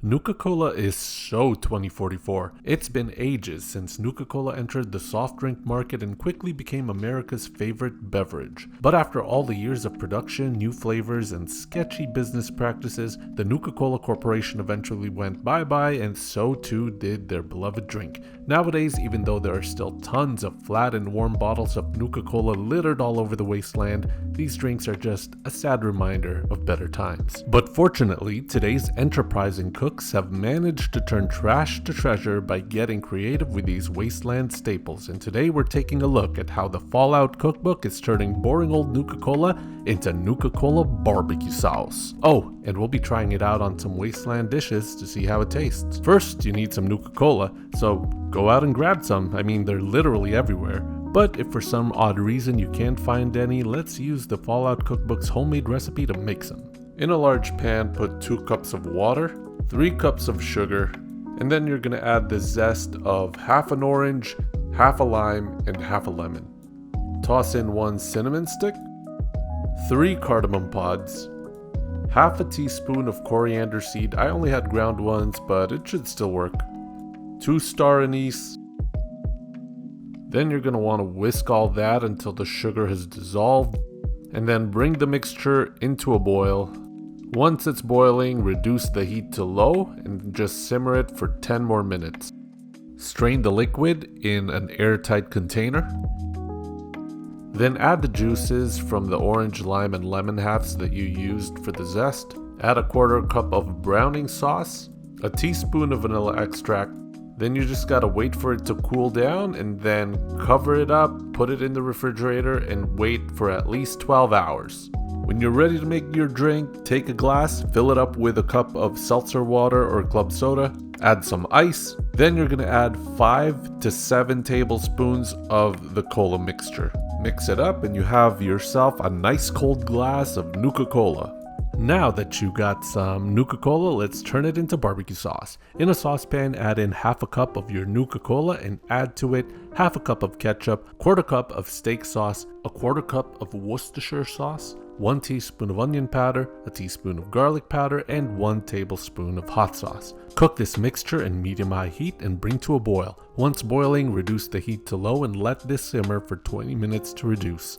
Nuka Cola is so 2044. It's been ages since Nuka Cola entered the soft drink market and quickly became America's favorite beverage. But after all the years of production, new flavors, and sketchy business practices, the Nuka Cola Corporation eventually went bye-bye, and so too did their beloved drink. Nowadays, even though there are still tons of flat and warm bottles of Nuka Cola littered all over the wasteland, these drinks are just a sad reminder of better times. But fortunately, today's enterprising cooks have managed to turn trash to treasure by getting creative with these wasteland staples, and today we're taking a look at how the Fallout Cookbook is turning boring old Nuka Cola into Nuka Cola BBQ Sauce. Oh, and we'll be trying it out on some wasteland dishes to see how it tastes. First, you need some Nuka Cola, so go out and grab some. I mean, they're literally everywhere. But if for some odd reason you can't find any, let's use the Fallout Cookbook's homemade recipe to make some. In a large pan, put 2 cups of water, 3 cups of sugar, and then you're going to add the zest of half an orange, half a lime, and half a lemon. Toss in 1 cinnamon stick, 3 cardamom pods, half a teaspoon of coriander seed. I only had ground ones, but it should still work. 2 star anise. Then you're going to want to whisk all that until the sugar has dissolved, and then bring the mixture into a boil. Once it's boiling, reduce the heat to low and just simmer it for 10 more minutes. Strain the liquid in an airtight container. Then add the juices from the orange, lime, and lemon halves that you used for the zest. Add a 1/4 cup of browning sauce, a teaspoon of vanilla extract. Then you just gotta wait for it to cool down and then cover it up, put it in the refrigerator, and wait for at least 12 hours. When you're ready to make your drink, take a glass, fill it up with a cup of seltzer water or club soda, add some ice, then you're gonna add 5 to 7 tablespoons of the cola mixture. Mix it up and you have yourself a nice cold glass of Nuka Cola. Now that you got some Nuka Cola, let's turn it into barbecue sauce. In a saucepan, add in half a cup of your Nuka Cola and add to it half a cup of ketchup, 1/4 cup of steak sauce, a 1/4 cup of Worcestershire sauce, 1 teaspoon of onion powder, a teaspoon of garlic powder, and 1 tablespoon of hot sauce. Cook this mixture in medium-high heat and bring to a boil. Once boiling, reduce the heat to low and let this simmer for 20 minutes to reduce.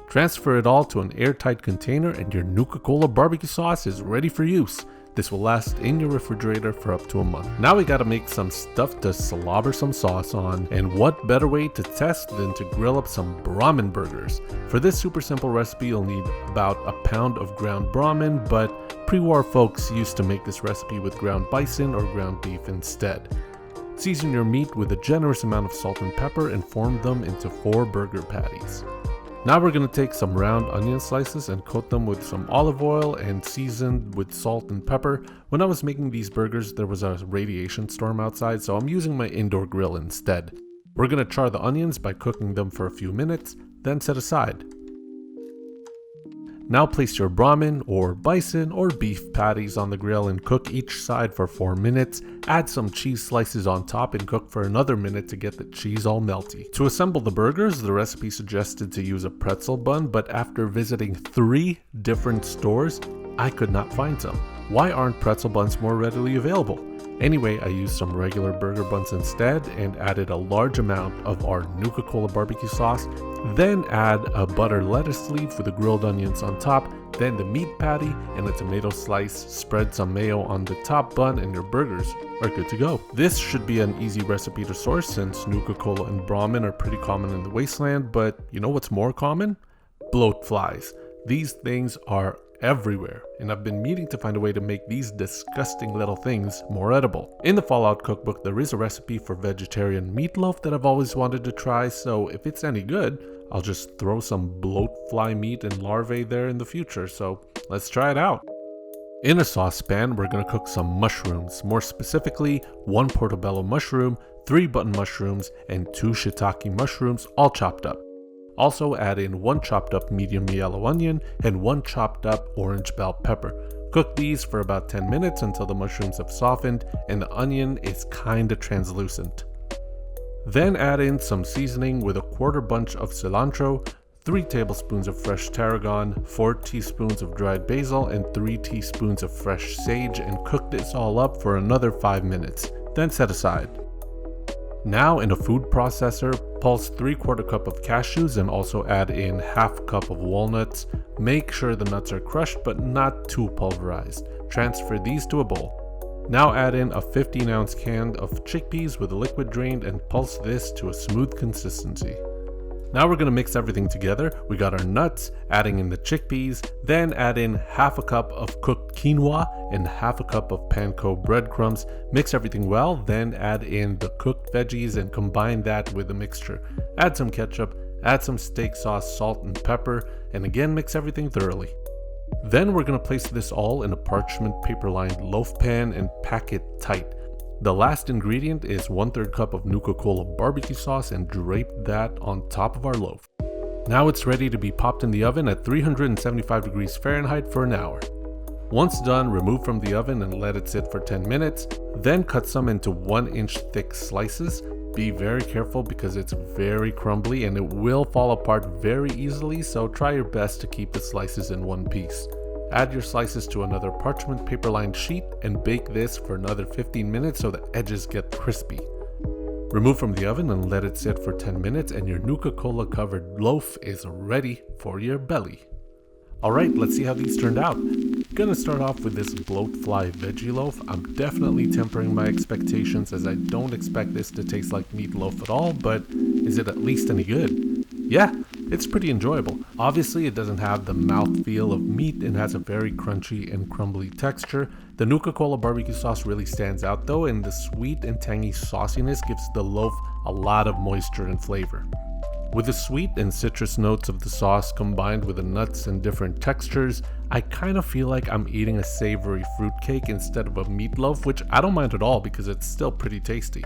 Transfer it all to an airtight container and your Nuka Cola barbecue sauce is ready for use. This will last in your refrigerator for up to a month. Now we gotta make some stuff to slobber some sauce on, and what better way to test than to grill up some Brahmin Burgers. For this super simple recipe, you'll need about a pound of ground Brahmin, but pre-war folks used to make this recipe with ground bison or ground beef instead. Season your meat with a generous amount of salt and pepper and form them into 4 burger patties. Now we're going to take some round onion slices and coat them with some olive oil and season with salt and pepper. When I was making these burgers, there was a radiation storm outside, so I'm using my indoor grill instead. We're going to char the onions by cooking them for a few minutes, then set aside. Now place your Brahmin or bison or beef patties on the grill and cook each side for 4 minutes. Add some cheese slices on top and cook for another minute to get the cheese all melty. To assemble the burgers, the recipe suggested to use a pretzel bun, but after visiting 3 different stores, I could not find some. Why aren't pretzel buns more readily available? Anyway, I used some regular burger buns instead and added a large amount of our Nuka Cola barbecue sauce. Then add a butter lettuce leaf with the grilled onions on top, then the meat patty and a tomato slice. Spread some mayo on the top bun and your burgers are good to go. This should be an easy recipe to source since Nuka Cola and Brahmin are pretty common in the wasteland, but you know what's more common? Bloatflies. These things are everywhere, and I've been meaning to find a way to make these disgusting little things more edible. In the Fallout Cookbook, there is a recipe for vegetarian meatloaf that I've always wanted to try, so if it's any good, I'll just throw some bloatfly meat and larvae there in the future, so let's try it out. In a saucepan, we're going to cook some mushrooms, more specifically 1 portobello mushroom, 3 button mushrooms, and 2 shiitake mushrooms, all chopped up. Also add in 1 chopped up medium yellow onion and 1 chopped up orange bell pepper. Cook these for about 10 minutes until the mushrooms have softened and the onion is kinda translucent. Then add in some seasoning with a 1/4 bunch of cilantro, 3 tablespoons of fresh tarragon, 4 teaspoons of dried basil, and 3 teaspoons of fresh sage, and cook this all up for another 5 minutes, then set aside. Now in a food processor, pulse 3/4 cup of cashews and also add in half cup of walnuts. Make sure the nuts are crushed but not too pulverized. Transfer these to a bowl. Now add in a 15-ounce can of chickpeas with the liquid drained and pulse this to a smooth consistency. Now we're going to mix everything together. We got our nuts, adding in the chickpeas, then add in half a cup of cooked quinoa and half a cup of panko breadcrumbs. Mix everything well, then add in the cooked veggies and combine that with the mixture. Add some ketchup, add some steak sauce, salt and pepper, and again mix everything thoroughly. Then we're going to place this all in a parchment paper-lined loaf pan and pack it tight. The last ingredient is 1/3 cup of Nuka Cola BBQ Sauce and drape that on top of our loaf. Now it's ready to be popped in the oven at 375 degrees Fahrenheit for an hour. Once done, remove from the oven and let it sit for 10 minutes, then cut some into 1-inch thick slices. Be very careful because it's very crumbly and it will fall apart very easily, so try your best to keep the slices in one piece. Add your slices to another parchment paper-lined sheet and bake this for another 15 minutes so the edges get crispy. Remove from the oven and let it sit for 10 minutes and your Nuka Cola covered loaf is ready for your belly. Alright, let's see how these turned out. Gonna start off with this Bloatfly veggie loaf. I'm definitely tempering my expectations as I don't expect this to taste like meatloaf at all, but is it at least any good? Yeah, it's pretty enjoyable. Obviously, it doesn't have the mouthfeel of meat and has a very crunchy and crumbly texture. The Nuka Cola BBQ sauce really stands out though, and the sweet and tangy sauciness gives the loaf a lot of moisture and flavor. With the sweet and citrus notes of the sauce combined with the nuts and different textures, I kind of feel like I'm eating a savory fruitcake instead of a meatloaf, which I don't mind at all because it's still pretty tasty.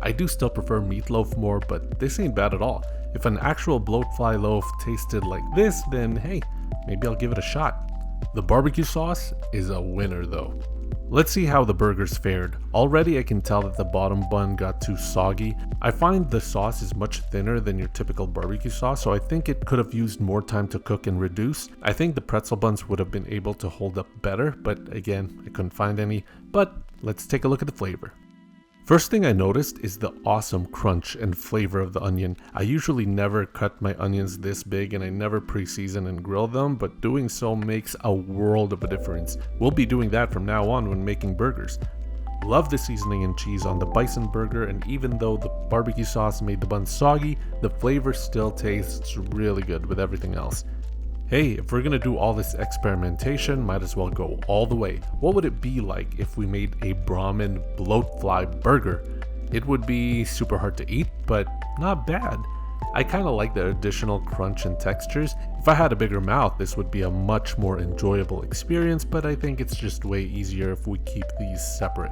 I do still prefer meatloaf more, but this ain't bad at all. If an actual Bloatfly loaf tasted like this, then hey, maybe I'll give it a shot. The barbecue sauce is a winner though. Let's see how the burgers fared. Already I can tell that the bottom bun got too soggy. I find the sauce is much thinner than your typical barbecue sauce, so I think it could have used more time to cook and reduce. I think the pretzel buns would have been able to hold up better, but again, I couldn't find any. But let's take a look at the flavor. First thing I noticed is the awesome crunch and flavor of the onion. I usually never cut my onions this big and I never pre-season and grill them, but doing so makes a world of a difference. We'll be doing that from now on when making burgers. Love the seasoning and cheese on the Bison Burger, and even though the barbecue sauce made the bun soggy, the flavor still tastes really good with everything else. Hey, if we're gonna do all this experimentation, might as well go all the way. What would it be like if we made a Brahmin Bloatfly burger? It would be super hard to eat, but not bad. I kinda like the additional crunch and textures. If I had a bigger mouth, this would be a much more enjoyable experience, but I think it's just way easier if we keep these separate.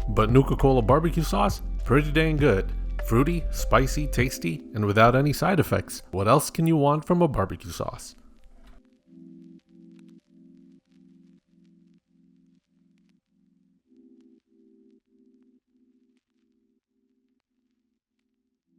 But Nuka Cola BBQ Sauce, pretty dang good. Fruity, spicy, tasty, and without any side effects. What else can you want from a barbecue sauce?